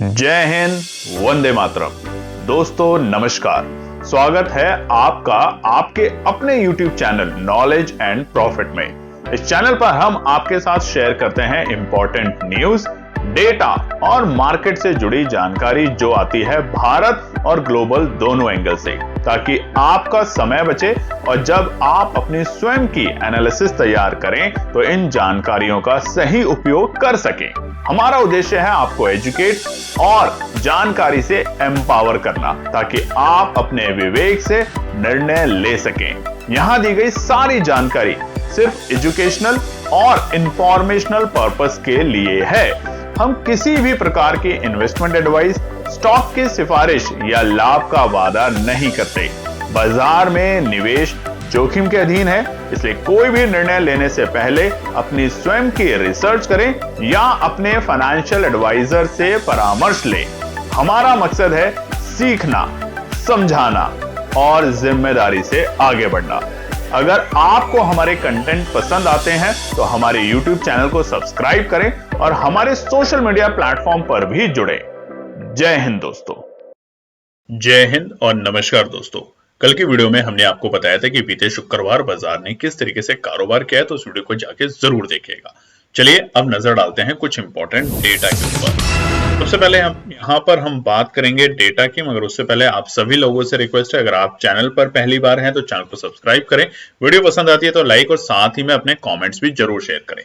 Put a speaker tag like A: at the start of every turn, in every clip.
A: जय हिंद, वंदे मातरम। दोस्तों नमस्कार, स्वागत है आपका आपके अपने YouTube channel knowledge and profit में। इस चैनल पर हम आपके साथ शेयर करते हैं इंपॉर्टेंट न्यूज, डेटा और मार्केट से जुड़ी जानकारी जो आती है भारत और ग्लोबल दोनों एंगल से, ताकि आपका समय बचे और जब आप अपनी स्वयं की एनालिसिस तैयार करें तो इन जानकारियों का सही उपयोग कर सकें। हमारा उद्देश्य है आपको एजुकेट और जानकारी से एम्पावर करना, ताकि आप अपने विवेक से निर्णय ले सकें। यहां दी गई सारी जानकारी सिर्फ एजुकेशनल और इंफॉर्मेशनल पर्पस के लिए है। हम किसी भी प्रकार की इन्वेस्टमेंट एडवाइस, स्टॉक की सिफारिश या लाभ का वादा नहीं करते। बाजार में निवेश जोखिम के अधीन है, इसलिए कोई भी निर्णय लेने से पहले अपनी स्वयं की रिसर्च करें या अपने फाइनेंशियल एडवाइजर से परामर्श लें। हमारा मकसद है सीखना, समझाना और जिम्मेदारी से आगे बढ़ना। अगर आपको हमारे कंटेंट पसंद आते हैं तो हमारे YouTube चैनल को सब्सक्राइब करें और हमारे सोशल मीडिया प्लेटफॉर्म पर भी जुड़े। जय हिंद दोस्तों।
B: जय हिंद और नमस्कार दोस्तों। कल की वीडियो में हमने आपको बताया था कि बीते शुक्रवार बाजार ने किस तरीके से कारोबार किया है, तो उस वीडियो को जाके जरूर देखिएगा। चलिए अब नजर डालते हैं कुछ इंपॉर्टेंट डेटा के ऊपर। सबसे पहले हम बात करेंगे डेटा की, मगर उससे पहले आप सभी लोगों से रिक्वेस्ट है, अगर आप चैनल पर पहली बार हैं तो चैनल को सब्सक्राइब करें, वीडियो पसंद आती है तो लाइक और साथ ही में अपने कमेंट्स भी जरूर शेयर करें।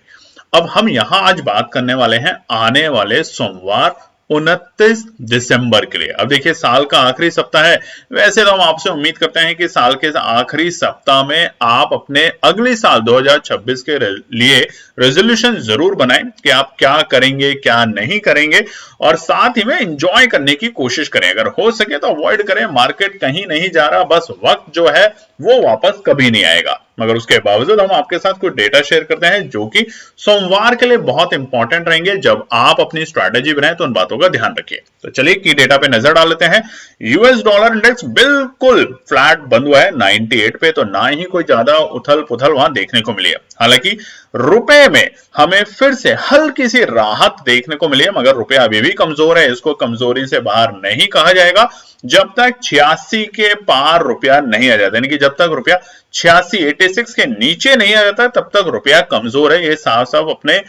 B: अब हम यहाँ आज बात करने वाले हैं आने वाले सोमवार 29 दिसंबर के लिए। अब देखिए, साल का आखिरी सप्ताह है। वैसे तो हम आपसे उम्मीद करते हैं कि साल के आखिरी सप्ताह में आप अपने अगले साल 2026 के लिए रेजोल्यूशन जरूर बनाएं कि आप क्या करेंगे क्या नहीं करेंगे, और साथ ही में एंजॉय करने की कोशिश करें। अगर हो सके तो अवॉइड करें। मार्केट कहीं नहीं जा रहा, बस वक्त जो है वो वापस कभी नहीं आएगा। मगर उसके बावजूद हम आपके साथ कुछ डेटा शेयर करते हैं जो कि सोमवार के लिए बहुत इंपॉर्टेंट रहेंगे। जब आप अपनी स्ट्रैटेजी बनाएं तो उन बातों का ध्यान रखिए। तो चलिए की डेटा पे नजर डाल लेते हैं। यूएस डॉलर इंडेक्स बिल्कुल फ्लैट बंद हुआ है 98 पे, तो ना ही कोई ज्यादा उथल पुथल वहां देखने को मिली है। हालांकि रुपए में हमें फिर से हल्की सी राहत देखने को मिली है, मगर रुपया अभी भी कमजोर है। इसको कमजोरी से बाहर नहीं कहा जाएगा जब तक 86 के पार रुपया नहीं आ जाता, यानी कि जब तक रुपया 86 के नीचे नहीं आ जाता तब तक रुपया कमजोर है। ये साफ साफ अपने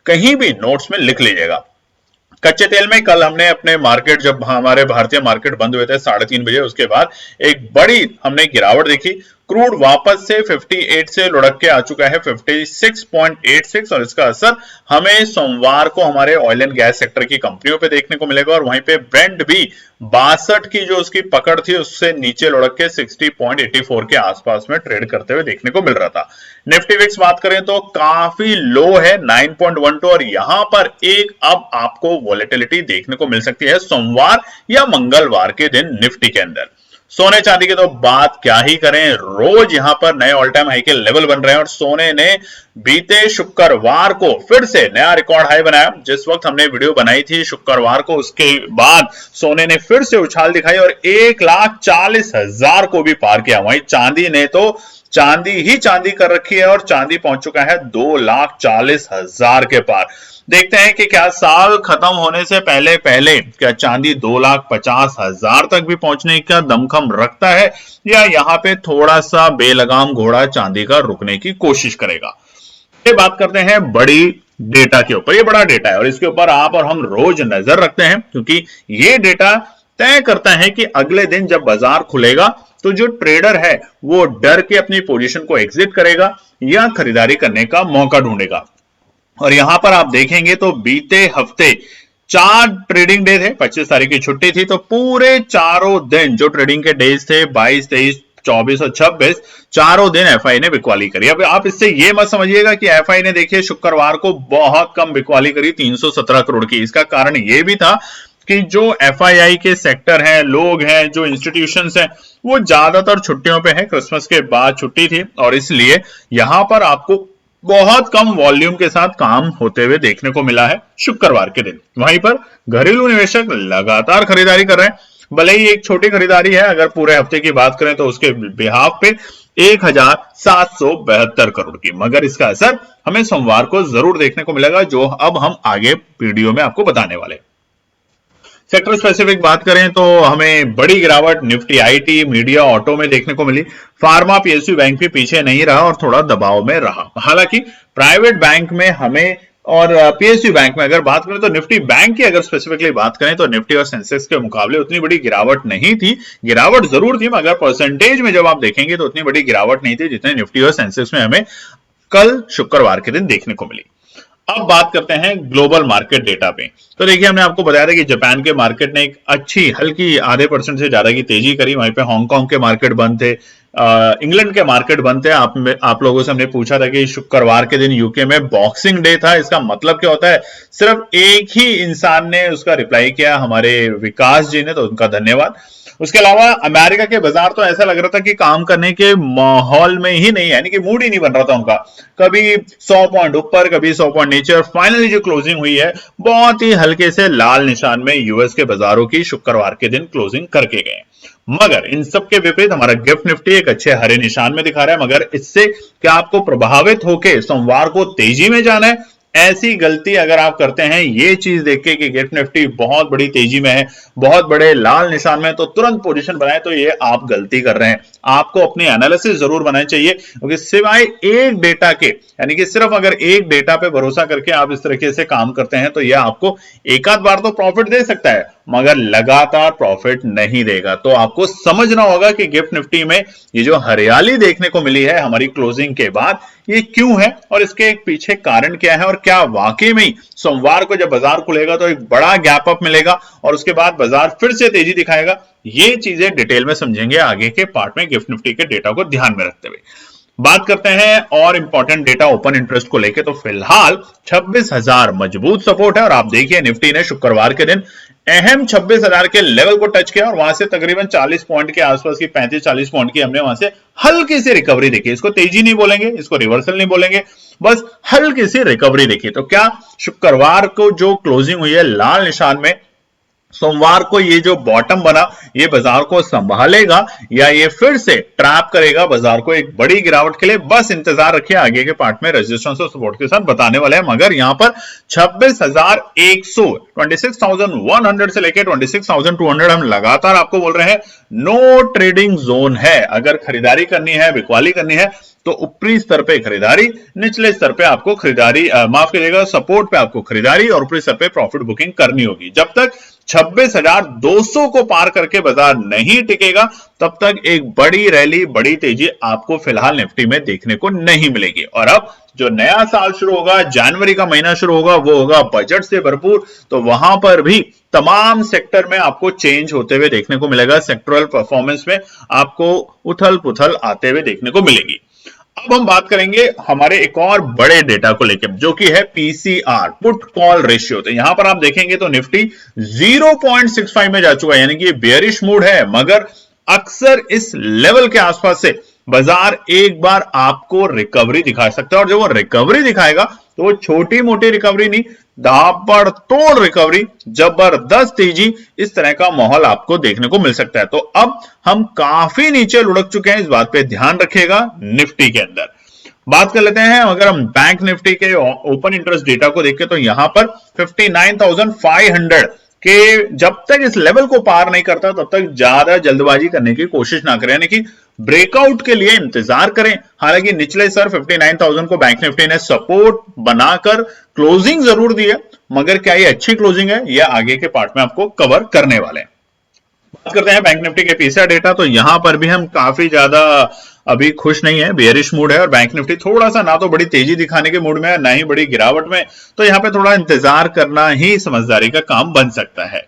B: कहीं भी नोट्स में लिख लीजिएगा। कच्चे तेल में कल हमने अपने मार्केट, जब हमारे भारतीय मार्केट बंद हुए थे 3:30 बजे, उसके बाद एक बड़ी हमने गिरावट देखी। क्रूड वापस से 58 से लुढ़क के आ चुका है 56.86, और इसका असर हमें सोमवार को हमारे ऑयल एंड गैस सेक्टर की कंपनियों पे देखने को मिलेगा। और वहीं पे ब्रेंट भी 62 की जो उसकी पकड़ थी उससे नीचे लुढ़क के 60.84 के आसपास में ट्रेड करते हुए देखने को मिल रहा था। निफ्टी विक्स बात करें तो काफी लो है 9.12, और यहां पर एक अब आपको वॉलेटिलिटी देखने को मिल सकती है सोमवार या मंगलवार के दिन निफ्टी के अंदर। सोने चांदी की तो बात क्या ही करें, रोज यहां पर नए ऑल टाइम हाई के लेवल बन रहे हैं, और सोने ने बीते शुक्रवार को फिर से नया रिकॉर्ड हाई बनाया। जिस वक्त हमने वीडियो बनाई थी शुक्रवार को, उसके बाद सोने ने फिर से उछाल दिखाई और 1,40,000 को भी पार किया। वहीं चांदी ने तो चांदी ही चांदी कर रखी है और चांदी पहुंच चुका है 2,40,000 के पार। देखते हैं कि क्या साल खत्म होने से पहले पहले क्या चांदी 2,50,000 तक भी पहुंचने का दमखम रखता है, या यहां पे थोड़ा सा बेलगाम घोड़ा चांदी का रुकने की कोशिश करेगा। ये बात करते हैं बड़ी डेटा के ऊपर। ये बड़ा डेटा है और इसके ऊपर आप और हम रोज नजर रखते हैं, क्योंकि ये डेटा तय करता है कि अगले दिन जब बाजार खुलेगा तो जो ट्रेडर है वो डर के अपनी पोजीशन को एग्जिट करेगा या खरीदारी करने का मौका ढूंढेगा। और यहां पर आप देखेंगे तो बीते हफ्ते 4 ट्रेडिंग डे थे, 25 तारीख की छुट्टी थी, तो पूरे चारों दिन जो ट्रेडिंग के डेज थे 22, 23, 24 और 26, चारों दिन एफआई ने बिकवाली करी। अब आप इससे ये मत समझिएगा कि एफआई ने देखिए शुक्रवार को बहुत कम बिकवाली करी 317 करोड़ की। इसका कारण यह भी था कि जो एफआईआई के सेक्टर हैं, लोग हैं, जो इंस्टीट्यूशंस हैं, वो ज्यादातर छुट्टियों पे हैं। क्रिसमस के बाद छुट्टी थी और इसलिए यहां पर आपको बहुत कम वॉल्यूम के साथ काम होते हुए देखने को मिला है शुक्रवार के दिन। वहीं पर घरेलू निवेशक लगातार खरीदारी कर रहे हैं, भले ही एक छोटी खरीदारी है। अगर पूरे हफ्ते की बात करें तो उसके बिहाफ पे 1,772 करोड़ की, मगर इसका असर हमें सोमवार को जरूर देखने को मिलेगा, जो अब हम आगे वीडियो में आपको बताने वाले। सेक्टर स्पेसिफिक बात करें तो हमें बड़ी गिरावट निफ्टी आईटी, मीडिया, ऑटो में देखने को मिली। फार्मा, पीएसयू बैंक भी पीछे नहीं रहा और थोड़ा दबाव में रहा। हालांकि प्राइवेट बैंक में हमें और पीएसयू बैंक में अगर बात करें तो निफ्टी बैंक की अगर स्पेसिफिकली बात करें तो निफ्टी और सेंसेक्स के मुकाबले उतनी बड़ी गिरावट नहीं थी। गिरावट जरूर थी मगर परसेंटेज में जब आप देखेंगे तो उतनी बड़ी गिरावट नहीं थी जितने निफ्टी और सेंसेक्स में हमें कल शुक्रवार के दिन देखने को मिली। अब बात करते हैं ग्लोबल मार्केट डेटा पे। तो देखिए हमने आपको बताया था कि जापान के मार्केट ने एक अच्छी हल्की आधे % से ज्यादा की तेजी करी। वहीं पे हांगकांग के मार्केट बंद थे, इंग्लैंड के मार्केट बंद थे। आप लोगों से हमने पूछा था कि शुक्रवार के दिन यूके में बॉक्सिंग डे था, इसका मतलब क्या होता है? सिर्फ एक ही इंसान ने उसका रिप्लाई किया, हमारे विकास जी ने, तो उनका धन्यवाद। उसके अलावा अमेरिका के बाजार तो ऐसा लग रहा था कि काम करने के माहौल में ही नहीं है, यानी कि मूड ही नहीं बन रहा था उनका। कभी 100 पॉइंट ऊपर, कभी 100 पॉइंट नीचे, और फाइनली जो क्लोजिंग हुई है बहुत ही हल्के से लाल निशान में यूएस के बाजारों की शुक्रवार के दिन क्लोजिंग करके गए। मगर इन सब के विपरीत हमारा गिफ्ट निफ्टी एक अच्छे हरे निशान में दिखा रहा है। मगर इससे क्या आपको प्रभावित होकर सोमवार को तेजी में जाना है? ऐसी गलती अगर आप करते हैं ये चीज देख के कि गिफ्ट निफ्टी बहुत बड़ी तेजी में है, बहुत बड़े लाल निशान में, तो तुरंत पोजीशन बनाए, तो ये आप गलती कर रहे हैं। आपको अपनी एनालिसिस जरूर बनानी चाहिए, क्योंकि सिवाय एक डेटा के, यानी कि सिर्फ अगर एक डेटा पे भरोसा करके आप इस तरीके से काम करते हैं तो यह आपको एक आध बार तो प्रॉफिट दे सकता है मगर लगातार प्रॉफिट नहीं देगा। तो आपको समझना होगा कि गिफ्ट निफ्टी में ये जो हरियाली देखने को मिली है हमारी क्लोजिंग के बाद, ये क्यों है और इसके पीछे कारण क्या है, और क्या वाकई में सोमवार को जब बाजार खुलेगा तो एक बड़ा गैप अप मिलेगा और उसके बाद बाजार फिर से तेजी दिखाएगा। ये चीजें डिटेल में समझेंगे आगे के पार्ट में गिफ्ट निफ्टी के डेटा को ध्यान में रखते हुए। बात करते हैं और इंपॉर्टेंट डेटा ओपन इंटरेस्ट को लेकर। तो फिलहाल 26,000 मजबूत सपोर्ट है और आप देखिए निफ्टी ने शुक्रवार के दिन अहम 26,000 के लेवल को टच किया और वहां से तकरीबन 40 पॉइंट के आसपास की 35-40 पॉइंट की हमने वहां से हल्की सी रिकवरी देखी। इसको तेजी नहीं बोलेंगे, इसको रिवर्सल नहीं बोलेंगे, बस हल्की सी रिकवरी देखी। तो क्या शुक्रवार को जो क्लोजिंग हुई है लाल निशान में, सोमवार को ये जो बॉटम बना ये बाजार को संभालेगा या ये फिर से ट्रैप करेगा बाजार को एक बड़ी गिरावट के लिए? बस इंतजार रखिए, आगे के पार्ट में रेजिस्टेंस और सपोर्ट के साथ बताने वाले हैं। मगर यहां पर 26,100 26,100 से लेकर 26,200 हम लगातार आपको बोल रहे हैं नो ट्रेडिंग जोन है। अगर खरीदारी करनी है, बिकवाली करनी है तो ऊपरी स्तर पे खरीदारी, निचले स्तर पे आपको खरीदारी, माफ करिएगा, सपोर्ट पे आपको खरीदारी और ऊपरी स्तर पे प्रॉफिट बुकिंग करनी होगी। जब तक 26,200 को पार करके बाजार नहीं टिकेगा तब तक एक बड़ी रैली, बड़ी तेजी आपको फिलहाल निफ्टी में देखने को नहीं मिलेगी। और अब जो नया साल शुरू होगा, जनवरी का महीना शुरू होगा, वो होगा बजट से भरपूर। तो वहां पर भी तमाम सेक्टर में आपको चेंज होते हुए देखने को मिलेगा। सेक्टरल परफॉर्मेंस में आपको उथल पुथल आते हुए देखने को मिलेगी। अब हम बात करेंगे हमारे एक और बड़े डेटा को लेकर, जो कि है पीसीआर, पुट कॉल रेशियो। तो यहां पर आप देखेंगे तो निफ्टी 0.65 में जा चुका है, यानी कि बेयरिश मूड है। मगर अक्सर इस लेवल के आसपास से बाजार एक बार आपको रिकवरी दिखा सकता है, और जब वो रिकवरी दिखाएगा तो वो छोटी मोटी रिकवरी नहीं, ताबड़तोड़ रिकवरी, जबरदस्त तेजी, इस तरह का माहौल आपको देखने को मिल सकता है। तो अब हम काफी नीचे लुढ़क चुके हैं, इस बात पे ध्यान रखिएगा। निफ्टी के अंदर बात कर लेते हैं, अगर हम बैंक निफ्टी के ओपन इंटरेस्ट डेटा को देखें तो यहां पर 59,500 के जब तक इस लेवल को पार नहीं करता तब तक ज्यादा जल्दबाजी करने की कोशिश ना करें, यानी कि ब्रेकआउट के लिए इंतजार करें। हालांकि निचले स्तर 59,000 को बैंक निफ्टी ने सपोर्ट बनाकर क्लोजिंग जरूर दी है, मगर क्या ये अच्छी क्लोजिंग है, यह आगे के पार्ट में आपको कवर करने वाले हैं। बात करते हैं बैंक निफ्टी के पीसीआर डेटा। तो यहां पर भी हम काफी ज्यादा अभी खुश नहीं है, बेयरिश मूड है, और बैंक निफ्टी थोड़ा सा ना तो बड़ी तेजी दिखाने के मूड में है, ना ही बड़ी गिरावट में। तो यहां पे थोड़ा इंतजार करना ही समझदारी का काम बन सकता है।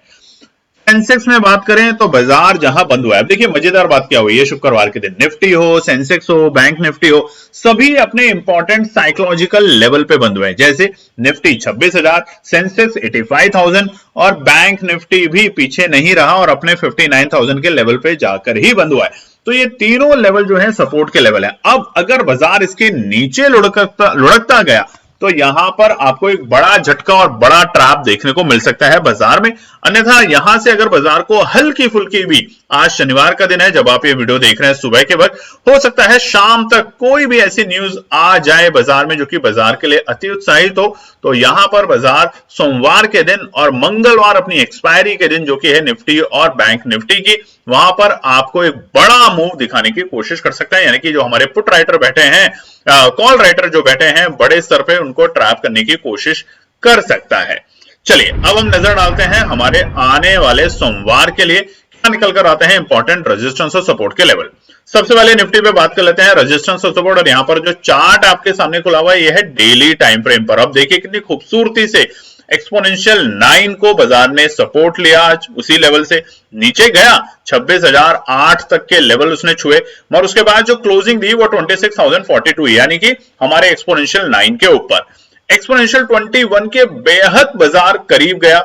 B: सेंसेक्स में बात करें तो बाजार जहां बंद हुआ है, अब देखिए मजेदार बात क्या हुई है शुक्रवार के दिन। निफ्टी हो, सेंसेक्स हो, बैंक निफ्टी हो, सभी अपने इंपॉर्टेंट साइकोलॉजिकल लेवल पे बंद हुए हैं। जैसे निफ्टी 26,000, सेंसेक्स 85,000 और बैंक निफ्टी भी पीछे नहीं रहा और अपने 59,000 के लेवल पे जाकर ही बंद हुआ है। तो ये तीनों लेवल जो है सपोर्ट के लेवल है। अब अगर बाजार इसके नीचे लुढ़कता गया तो यहां पर आपको एक बड़ा झटका और बड़ा ट्रैप देखने को मिल सकता है बाजार में। अन्यथा यहां से अगर बाजार को हल्की फुल्की भी, आज शनिवार का दिन है जब आप ये वीडियो देख रहे हैं सुबह के वक्त, हो सकता है शाम तक कोई भी ऐसी न्यूज आ जाए बाजार में जो कि बाजार के लिए अति उत्साहित हो, तो यहां पर बाजार सोमवार के दिन और मंगलवार अपनी एक्सपायरी के दिन जो कि है निफ्टी और बैंक निफ्टी की, वहां पर आपको एक बड़ा मूव दिखाने की कोशिश कर सकता है। यानी कि जो हमारे पुट राइटर बैठे हैं, कॉल राइटर जो बैठे हैं बड़े स्तर पे, उनको ट्रैप करने की कोशिश कर सकता है। चलिए अब हम नजर डालते हैं हमारे आने वाले सोमवार के लिए क्या निकल कर आते हैं इंपॉर्टेंट रेजिस्टेंस और सपोर्ट के लेवल। सबसे पहले निफ्टी पे बात कर लेते हैं रेजिस्टेंस और सपोर्ट, और यहां पर जो चार्ट आपके सामने खुला हुआ है यह है डेली टाइम फ्रेम पर। अब देखिए कितनी खूबसूरती से एक्सपोनेंशियल 9 को बाजार ने सपोर्ट लिया, आज उसी लेवल से नीचे गया 26,008 तक के लेवल उसने छुए, और उसके बाद जो क्लोजिंग दी वो 26,042, यानी कि हमारे एक्सपोनेंशियल 9 के ऊपर। एक्सपोनेंशियल 21 के बेहद बाजार करीब गया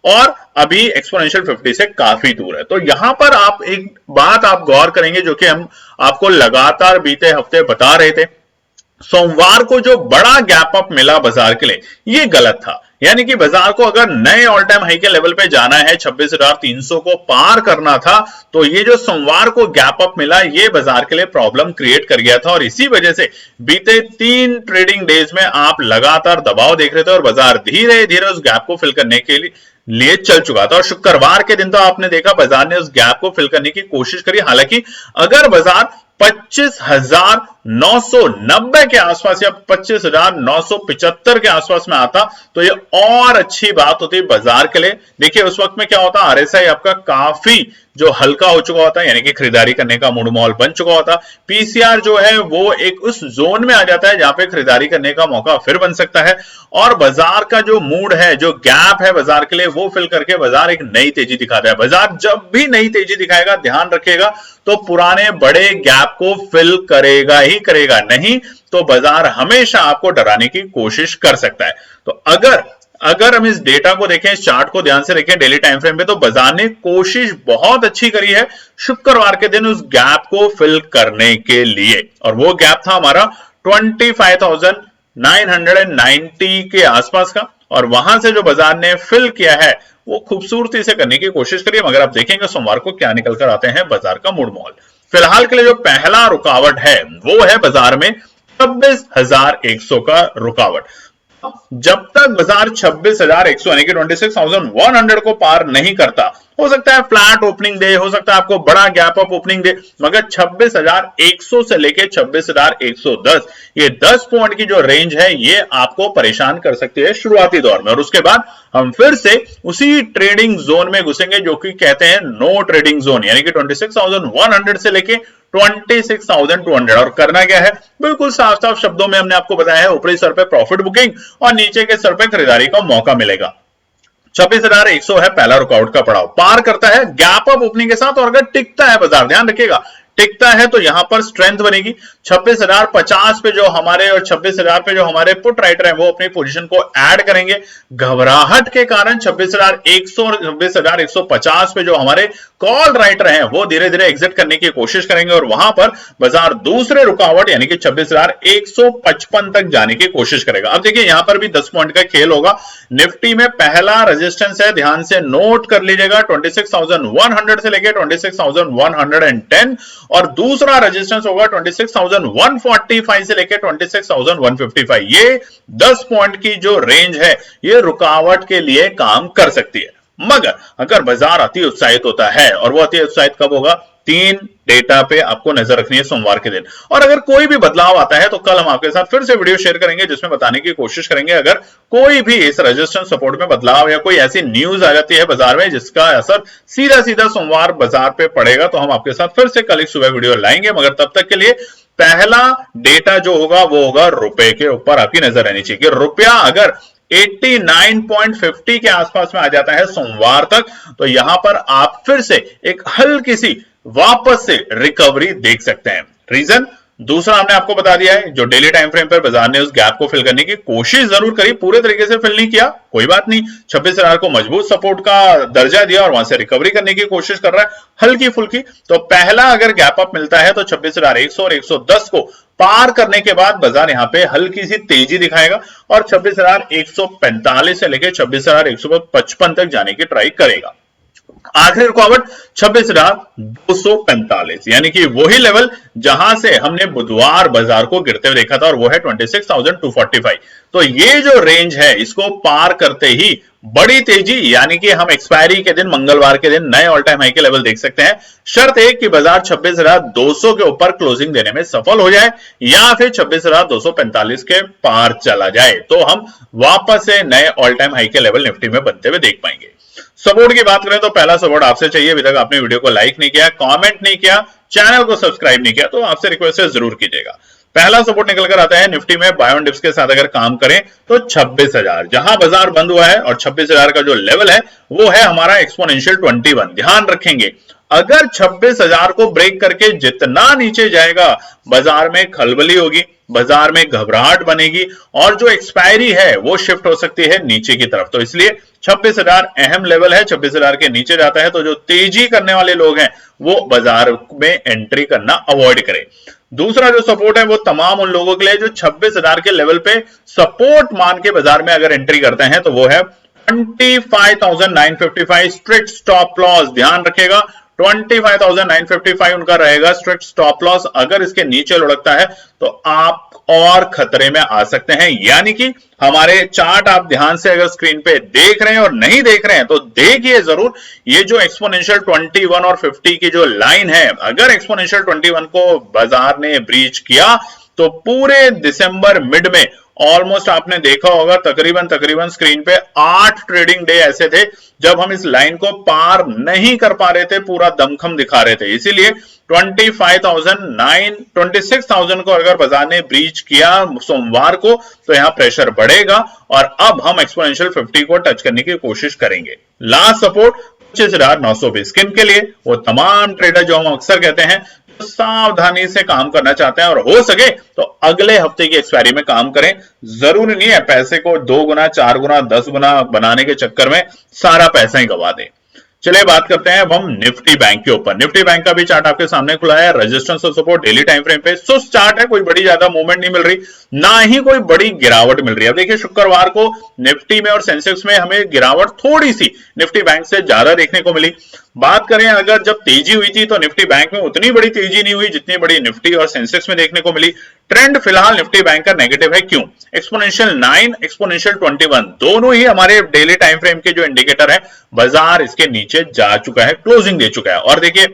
B: और अभी एक्सपोनेंशियल 50 से काफी दूर है। तो यहां पर आप एक बात आप गौर करेंगे जो कि हम आपको लगातार बीते हफ्ते बता रहे थे, सोमवार को जो बड़ा गैप अप मिला बाजार के लिए ये गलत था। यानी कि बाजार को अगर नए ऑल टाइम हाई के लेवल पे जाना है, 26,300 को पार करना था, तो ये जो सोमवार को गैप अप मिला ये बाजार के लिए प्रॉब्लम क्रिएट कर गया था। और इसी वजह से बीते 3 ट्रेडिंग डेज में आप लगातार दबाव देख रहे थे और बाजार धीरे धीरे उस गैप को फिल करने के लिए चल चुका था। और शुक्रवार के दिन तो आपने देखा बाजार ने उस गैप को फिल करने की कोशिश करी। हालांकि अगर बाजार 25,990 के आसपास या 25,975 के आसपास में आता तो ये और अच्छी बात होती बाजार के लिए। देखिए उस वक्त में क्या होता, आरएसआई आपका काफी जो हल्का हो चुका होता है, यानी कि खरीदारी करने का मूड माहौल बन चुका होता। पीसीआर जो है वो एक उस जोन में आ जाता है जहां पे खरीदारी करने का मौका फिर बन सकता है, और बाजार का जो मूड है, जो गैप है बाजार के लिए, वो फिल करके बाजार एक नई तेजी दिखाता है। बाजार जब भी नई तेजी दिखाएगा, ध्यान रखिएगा, तो पुराने बड़े गैप को फिल करेगा ही करेगा, नहीं तो बाजार हमेशा आपको डराने की कोशिश कर सकता है। तो अगर हम इस डेटा को देखें, इस चार्ट को ध्यान से देखें डेली टाइम फ्रेम पे, तो बाजार ने कोशिश बहुत अच्छी करी है शुक्रवार के दिन उस गैप को फिल करने के लिए, और वो गैप था हमारा 25,990 के आसपास का, और वहां से जो बाजार ने फिल किया है वो खूबसूरती से करने की कोशिश करिए। मगर आप देखेंगे सोमवार को क्या निकल कर आते हैं बाजार का मूड माहौल। फिलहाल के लिए जो पहला रुकावट है वो है बाजार में 26,100 का रुकावट। जब तक बाजार 26,100 यानी कि 26,100 को पार नहीं करता, हो सकता है फ्लैट ओपनिंग दे, हो सकता है आपको बड़ा गैप अप ओपनिंग दे, मगर 26,100 से लेके 26,110 ये 10 पॉइंट की जो रेंज है ये आपको परेशान कर सकती है शुरुआती दौर में। और उसके बाद हम फिर से उसी ट्रेडिंग जोन में घुसेंगे जो कि कहते हैं नो ट्रेडिंग जोन, यानी कि 26,100 से लेके 26,200। और करना क्या है, बिल्कुल साफ साफ शब्दों में हमने आपको बताया है, ऊपरी स्तर पे प्रॉफिट बुकिंग और नीचे के स्तर पे खरीदारी का मौका मिलेगा। 26,100 है पहला रुकावट का पड़ाव, पार करता है गैप अप ओपनिंग के साथ, और अगर टिकता है बाजार, ध्यान रखिएगा टिकता है तो यहां पर स्ट्रेंथ बनेगी। 26,050 पे जो हमारे और 26,000 पे जो हमारे पुट राइटर हैं वो अपनी पोजीशन को ऐड करेंगे। घबराहट के कारण 26,100 और 26,150 पे जो हमारे कॉल राइटर हैं वो धीरे धीरे एग्जिट करने की कोशिश करेंगे, और वहां पर बाजार दूसरे रुकावट यानी कि 26,155 तक जाने की कोशिश करेगा। अब देखिए यहां पर भी 10 पॉइंट का खेल होगा। निफ्टी में पहला रेजिस्टेंस है, ध्यान से नोट कर लीजिएगा, 26,100 से लेकर 26,110, और दूसरा रेजिस्टेंस होगा 26,145 से लेकर 26,155। ये 10 पॉइंट की जो रेंज है ये रुकावट के लिए काम कर सकती है। मगर अगर बाजार अति उत्साहित होता है, और वो अति उत्साहित कब होगा, 3 डेटा पे आपको नजर रखनी है सोमवार के दिन। और अगर कोई भी बदलाव आता है तो कल हम आपके साथ फिर से वीडियो शेयर करेंगे जिसमें बताने की कोशिश करेंगे अगर कोई भी इस रेजिस्टेंस सपोर्ट में बदलाव या कोई ऐसी न्यूज आ जाती है बाजार में जिसका असर सीधा सीधा सोमवार बाजार पे पड़ेगा, तो हम आपके साथ फिर से कल एक सुबह वीडियो लाएंगे। मगर तब तक के लिए पहला डेटा जो होगा वो होगा रुपए के ऊपर आपकी नजर रहनी चाहिए कि रुपया अगर 89.50 के आसपास में आ जाता है सोमवार तक, तो यहां पर आप फिर से एक हल्की सी वापस से रिकवरी देख सकते हैं। रीजन, दूसरा हमने आपको बता दिया है, जो डेली टाइम फ्रेम पर बाजार ने उस गैप को फिल करने की कोशिश जरूर करी, पूरे तरीके से फिल नहीं किया, कोई बात नहीं। 26,000 को मजबूत सपोर्ट का दर्जा दिया और वहां से रिकवरी करने की कोशिश कर रहा है हल्की फुल्की। तो पहला अगर गैप अप मिलता है तो 26,100 और 110 को पार करने के बाद बाजार यहां पे हल्की सी तेजी दिखाएगा और 26,145 से लेकर 26,155 तक जाने की ट्राई करेगा। आखिरी रुकावट 26,245, यानी कि वही लेवल जहां से हमने बुधवार बाजार को गिरते हुए देखा था, और वो है 26,245। तो ये जो रेंज है इसको पार करते ही बड़ी तेजी, यानी कि हम एक्सपायरी के दिन मंगलवार के दिन नए ऑल टाइम हाई के लेवल देख सकते हैं। शर्त है कि बाजार 26,200 के ऊपर क्लोजिंग देने में सफल हो जाए या फिर 26,245 के पार चला जाए, तो हम वापस से नए ऑल टाइम हाई के लेवल निफ्टी में बनते हुए देख पाएंगे। सपोर्ट की बात करें तो पहला सपोर्ट आपसे चाहिए, अभी तक आपने वीडियो को लाइक नहीं किया, कमेंट नहीं किया, चैनल को सब्सक्राइब नहीं किया, तो आपसे रिक्वेस्ट है जरूर कीजिएगा। पहला सपोर्ट निकल कर आता है निफ्टी में बाय ऑन डिप्स के साथ अगर काम करें तो 26,000, जहां बाजार बंद हुआ है, और 26,000 का जो लेवल है वो है हमारा एक्सपोनेंशियल 21। ध्यान रखेंगे, अगर 26,000 को ब्रेक करके जितना नीचे जाएगा बाजार में खलबली होगी, बाजार में घबराहट बनेगी और जो एक्सपायरी है वो शिफ्ट हो सकती है नीचे की तरफ। तो इसलिए 26,000 अहम लेवल है, 26,000 के नीचे जाता है तो जो तेजी करने वाले लोग हैं वो बाजार में एंट्री करना अवॉइड करें। दूसरा जो सपोर्ट है वो तमाम उन लोगों के लिए जो 26,000 के लेवल पे सपोर्ट मान के बाजार में अगर एंट्री करते हैं, तो वो है 25,955 स्ट्रिक्ट स्टॉप लॉस। ध्यान रखेगा, 25,955 उनका रहेगा स्ट्रिक्ट स्टॉप लॉस। अगर इसके नीचे लुढ़कता है तो आप और खतरे में आ सकते हैं। यानी कि हमारे चार्ट आप ध्यान से अगर स्क्रीन पे देख रहे हैं और नहीं देख रहे हैं तो देखिए जरूर, ये जो एक्सपोनेंशियल 21 और 50 की जो लाइन है, अगर एक्सपोनेंशियल 21 को बाजार ने ब्रीच किया तो पूरे दिसंबर मिड में ऑलमोस्ट आपने देखा होगा तकरीबन स्क्रीन पे 8 ट्रेडिंग डे ऐसे थे जब हम इस लाइन को पार नहीं कर पा रहे थे, पूरा दमखम दिखा रहे थे। इसीलिए 26,000 को अगर बाजार ने ब्रीच किया सोमवार को तो यहां प्रेशर बढ़ेगा और अब हम एक्सपोनेंशियल 50 को टच करने की कोशिश करेंगे। लास्ट सपोर्ट 25,920 किन के लिए, वो तमाम ट्रेडर जो हम अक्सर कहते हैं सावधानी से काम करना चाहते हैं और हो सके तो अगले हफ्ते की एक्सपायरी में काम करें। जरूरी नहीं है पैसे को 2 गुना 4 गुना 10 गुना बनाने के चक्कर में सारा पैसा ही गवा दें। चलिए बात करते हैं अब हम निफ्टी बैंक के ऊपर। निफ्टी बैंक का भी चार्ट आपके सामने खुला है, रेजिस्टेंस और सपोर्ट डेली टाइम फ्रेम पे सुस्त चार्ट है, कोई बड़ी ज्यादा मूवमेंट नहीं मिल रही, ना ही कोई बड़ी गिरावट मिल रही है। अब देखिए शुक्रवार को निफ्टी में और सेंसेक्स में हमें गिरावट थोड़ी सी निफ्टी बैंक से ज्यादा देखने को मिली। बात करें अगर जब तेजी हुई थी तो निफ्टी बैंक में उतनी बड़ी तेजी नहीं हुई जितनी बड़ी निफ्टी और सेंसेक्स में देखने को मिली। ट्रेंड फिलहाल निफ्टी बैंक का नेगेटिव है, क्यों? एक्सपोनेंशियल 9, एक्सपोनेंशियल 21 दोनों ही हमारे डेली टाइम फ्रेम के जो इंडिकेटर है, बाजार इसके नीचे जा चुका है, क्लोजिंग दे चुका है। और देखिए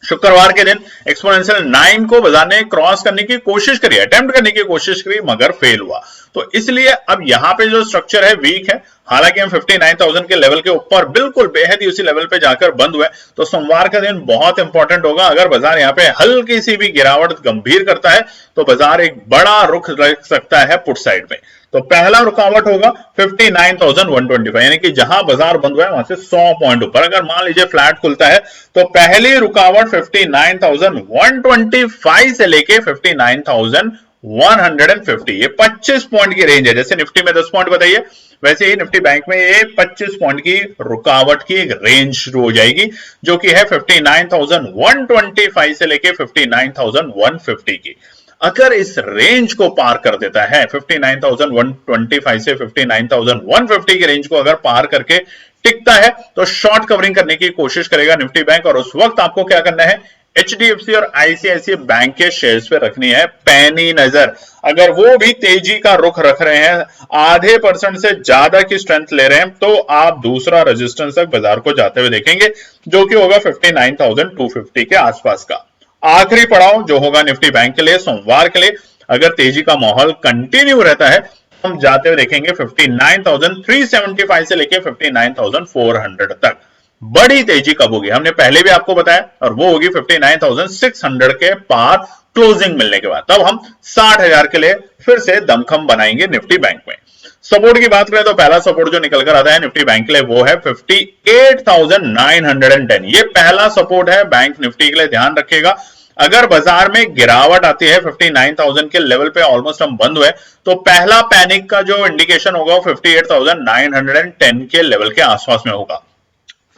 B: शुक्रवार के दिन एक्सपोनेंशियल 9 को बाजार ने क्रॉस करने की कोशिश करी, अटेम्प्ट करने की कोशिश करी, मगर फेल हुआ। तो इसलिए अब यहां पे जो स्ट्रक्चर है वीक है। हालांकि हम 59,000 के लेवल के ऊपर बिल्कुल बेहद ही उसी लेवल पे जाकर बंद हुए, तो सोमवार का दिन बहुत इंपॉर्टेंट होगा। अगर बाजार यहाँ पे हल्की सी भी गिरावट गंभीर करता है तो बाजार एक बड़ा रुख रख सकता है पुट साइड में। तो पहला रुकावट होगा 59,125, यानी कि जहां बाजार बंद हुआ है वहां से 100 पॉइंट ऊपर। अगर मान लीजिए फ्लैट खुलता है तो पहली रुकावट 59,125 से लेके 59,150, ये 25 पॉइंट की रेंज है। जैसे निफ्टी में 10 पॉइंट बताइए, वैसे ही निफ्टी बैंक में ये 25 पॉइंट की रुकावट की एक रेंज शुरू हो जाएगी, जो कि है 59,125 से लेके 59,150 की। अगर इस रेंज को पार कर देता है, 59,125 से 59,150 की रेंज को अगर पार करके टिकता है तो शॉर्ट कवरिंग करने की कोशिश करेगा निफ्टी बैंक। और उस वक्त आपको क्या करना है, एचडीएफसी और आईसीआईसीआई बैंक के शेयर्स पे रखनी है पैनी नजर। अगर वो भी तेजी का रुख रख रहे हैं, आधे % से ज्यादा की स्ट्रेंथ ले रहे हैं, तो आप दूसरा रेजिस्टेंस तक बाजार को जाते हुए देखेंगे, जो कि होगा 59,250 के आसपास का। आखिरी पड़ाव जो होगा निफ्टी बैंक के लिए सोमवार के लिए, अगर तेजी का माहौल कंटिन्यू रहता है हम जाते हुए देखेंगे 59,375 से लेके 59,400 तक। बड़ी तेजी कब होगी हमने पहले भी आपको बताया, और वो होगी 59,600 के पार क्लोजिंग मिलने के बाद। तब हम 60,000 के लिए फिर से दमखम बनाएंगे निफ्टी बैंक में। सपोर्ट की बात करें तो पहला सपोर्ट जो निकल कर आता है निफ्टी बैंक के लिए वो है 58,910। ये पहला सपोर्ट है बैंक निफ्टी के लिए, ध्यान रखिएगा। अगर बाजार में गिरावट आती है 59,000 के लेवल पे ऑलमोस्ट हम बंद हुए, तो पहला पैनिक का जो इंडिकेशन होगा वो 58,910 के लेवल के आसपास में होगा।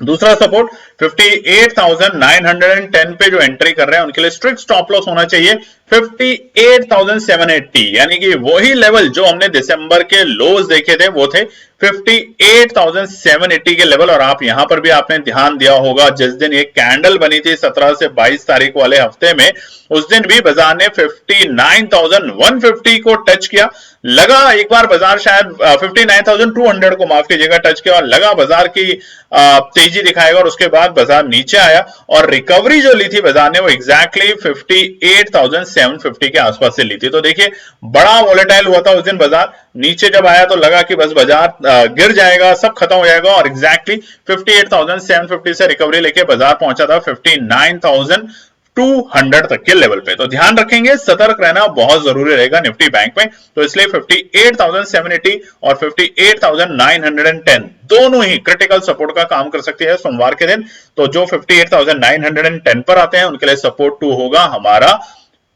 B: दूसरा सपोर्ट 58,910 पे जो एंट्री कर रहे हैं उनके लिए स्ट्रिक्ट स्टॉप लॉस होना चाहिए 58,780, यानी कि वही लेवल जो हमने दिसंबर के लोज देखे थे वो थे 58,780 के लेवल। और आप यहां पर भी आपने ध्यान दिया होगा, जिस दिन ये कैंडल बनी थी 17 से 22 तारीख वाले हफ्ते में, उस दिन भी बाजार ने 59,150 को टच किया। लगा एक बार बाजार शायद 59,200 को माफ कीजिएगा टच किया और लगा बाजार की तेजी दिखाएगा, और उसके बाद बाजार नीचे आया और रिकवरी जो ली थी बाजार ने वो एग्जैक्टली 58,750 के आसपास से ली थी। तो देखिए बड़ा वोलेटाइल हुआ था उस दिन बाजार, नीचे जब आया तो लगा कि बस बाजार गिर जाएगा, सब खत्म हो जाएगा, और एग्जैक्टली 58,750 से रिकवरी लेके बाजार पहुंचा था 59,200 तक के लेवल पे। तो ध्यान रखेंगे, सतर्क रहना बहुत जरूरी रहेगा निफ्टी बैंक में। तो इसलिए 58,780 और 58,910 दोनों ही क्रिटिकल सपोर्ट का काम कर सकती है सोमवार के दिन। तो जो 58,910 पर आते हैं उनके लिए सपोर्ट 2 होगा हमारा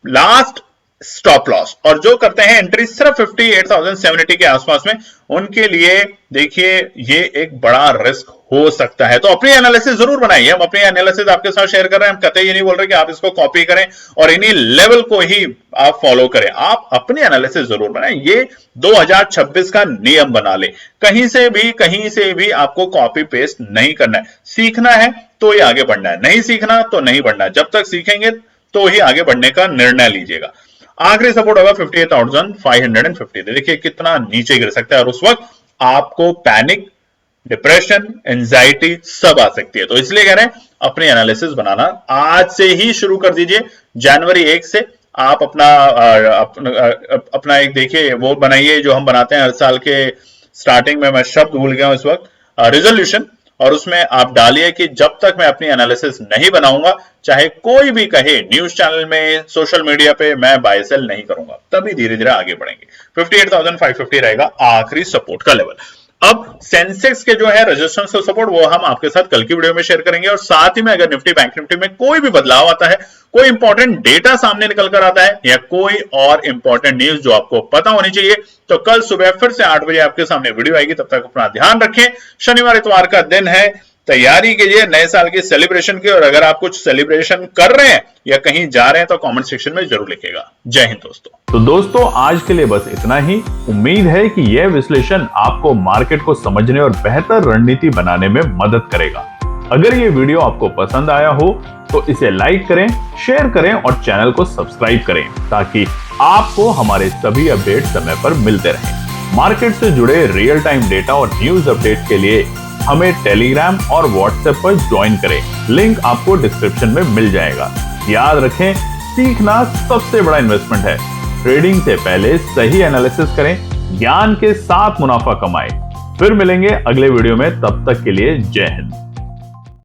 B: लास्ट स्टॉप लॉस, और जो करते हैं एंट्री सिर्फ 58,780 के आसपास में उनके लिए देखिए ये एक बड़ा रिस्क हो सकता है। तो अपनी एनालिसिस जरूर बनाइए, हम अपनी एनालिसिस आपके साथ शेयर कर रहे हैं, हम कतई ये नहीं बोल रहे कि आप इसको कॉपी करें और इन्हीं लेवल को ही आप फॉलो करें, आप अपनी एनालिसिस जरूर बनाएं। ये 2026 का नियम बना ले, कहीं से भी आपको कॉपी पेस्ट नहीं करना है। सीखना है तो ही आगे बढ़ना है, नहीं सीखना तो नहीं बढ़ना है। जब तक सीखेंगे तो ही आगे बढ़ने का निर्णय लीजिएगा। आखिरी सपोर्ट होगा 58,550। देखिए कितना नीचे गिर सकता है, और उस वक्त आपको पैनिक, डिप्रेशन, एंजाइटी सब आ सकती है। तो इसलिए कह रहे हैं अपनी एनालिसिस बनाना आज से ही शुरू कर दीजिए। जनवरी 1 से आप अपना एक देखिए वो बनाइए जो हम बनाते हैं हर साल के स्टार्टिंग में, मैं शब्द भूल गया हूं इस वक्त, रिजोल्यूशन, और उसमें आप डालिए कि जब तक मैं अपनी एनालिसिस नहीं बनाऊंगा, चाहे कोई भी कहे न्यूज चैनल में, सोशल मीडिया पे, मैं बाय सेल नहीं करूंगा, तभी धीरे धीरे आगे बढ़ेंगे। 58,550 रहेगा आखिरी सपोर्ट का लेवल। अब सेंसेक्स के जो है रेजिस्टेंस और सपोर्ट वो हम आपके साथ कल की वीडियो में शेयर करेंगे, और साथ ही में अगर निफ्टी बैंक निफ्टी में कोई भी बदलाव आता है, कोई इंपॉर्टेंट डेटा सामने निकल कर आता है, या कोई और इंपॉर्टेंट न्यूज जो आपको पता होनी चाहिए, तो कल सुबह फिर से 8 बजे आपके सामने वीडियो आएगी। तब तक अपना ध्यान रखें। शनिवार इतवार का दिन है, तैयारी कीजिए नए साल की सेलिब्रेशन की, और अगर आप कुछ सेलिब्रेशन कर रहे हैं या कहीं जा रहे हैं तो कमेंट सेक्शन में जरूर लिखिएगा। जय हिंद दोस्तों।
A: तो दोस्तों आज के लिए बस इतना ही। उम्मीद है कि यह विश्लेषण आपको मार्केट को समझने और बेहतर रणनीति बनाने में मदद करेगा। अगर ये वीडियो आपको पसंद आया हो तो इसे लाइक करें, शेयर करें और चैनल को सब्सक्राइब करें, ताकि आपको हमारे सभी अपडेट समय पर मिलते रहें। मार्केट से जुड़े रियल टाइम डेटा और न्यूज अपडेट के लिए हमें टेलीग्राम और व्हाट्सएप पर ज्वाइन करें, लिंक आपको डिस्क्रिप्शन में मिल जाएगा। याद रखें, सीखना सबसे बड़ा इन्वेस्टमेंट है। ट्रेडिंग से पहले सही एनालिसिस करें, ज्ञान के साथ मुनाफा कमाएं। फिर मिलेंगे अगले वीडियो में, तब तक के लिए जय हिंद।